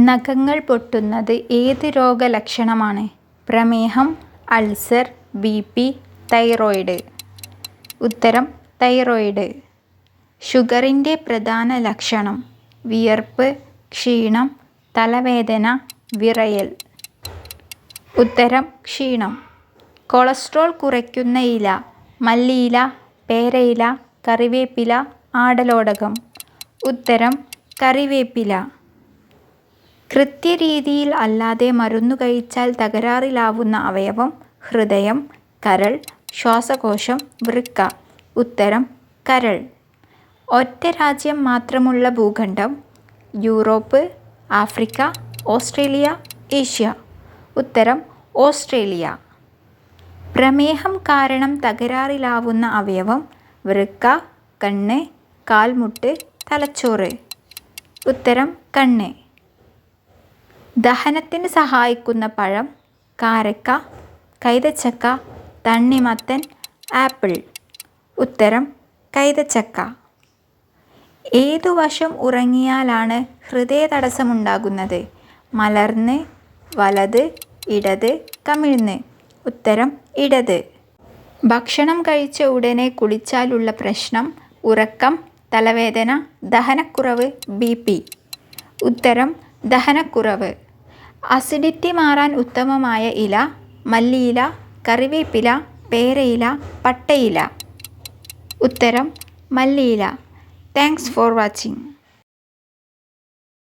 നഖങ്ങൾ പൊട്ടുന്നത് ഏത് രോഗലക്ഷണമാണ്? പ്രമേഹം, അൾസർ, ബി.പി, തൈറോയ്ഡ്. ഉത്തരം തൈറോയ്ഡ്. ഷുഗറിൻ്റെ പ്രധാന ലക്ഷണം: വിയർപ്പ്, ക്ഷീണം, തലവേദന, വിറയൽ. ഉത്തരം ക്ഷീണം. കൊളസ്ട്രോൾ കുറയ്ക്കുന്ന ഇല: മല്ലിയില, പേരയില, കറിവേപ്പില, ആടലോടകം. ഉത്തരം കറിവേപ്പില. കൃത്യരീതിയിൽ അല്ലാതെ മരുന്നു കഴിച്ചാൽ തകരാറിലാവുന്ന അവയവം: ഹൃദയം, കരൾ, ശ്വാസകോശം, വൃക്ക. ഉത്തരം കരൾ. ഒറ്റ രാജ്യം മാത്രമുള്ള ഭൂഖണ്ഡം: യൂറോപ്പ്, ആഫ്രിക്ക, ഓസ്ട്രേലിയ, ഏഷ്യ. ഉത്തരം ഓസ്ട്രേലിയ. പ്രമേഹം കാരണം തകരാറിലാവുന്ന അവയവം: വൃക്ക, കണ്ണ്, കാൽമുട്ട്, തലച്ചോറ്. ഉത്തരം കണ്ണ്. ദഹനത്തിന് സഹായിക്കുന്ന പഴം: കാരക്ക, കൈതച്ചക്ക, തണ്ണിമത്തൻ, ആപ്പിൾ. ഉത്തരം കൈതച്ചക്ക. ഏതു വശം ഉറങ്ങിയാലാണ് ഹൃദയതടസ്സമുണ്ടാകുന്നത്? മലർന്ന്, വലത്, ഇടത്, കമിഴ്ന്ന്. ഉത്തരം ഇടത്. ഭക്ഷണം കഴിച്ച ഉടനെ കുളിച്ചാലുള്ള പ്രശ്നം: ഉറക്കം, തലവേദന, ദഹനക്കുറവ്, ബി.പി. ഉത്തരം ദഹനക്കുറവ്. അസിഡിറ്റി മാറാൻ ഉത്തമമായ ഇല: മല്ലിയില, കറിവേപ്പില, പേരയില, പട്ടയില. ഉത്തരം മല്ലിയില. Thanks for watching.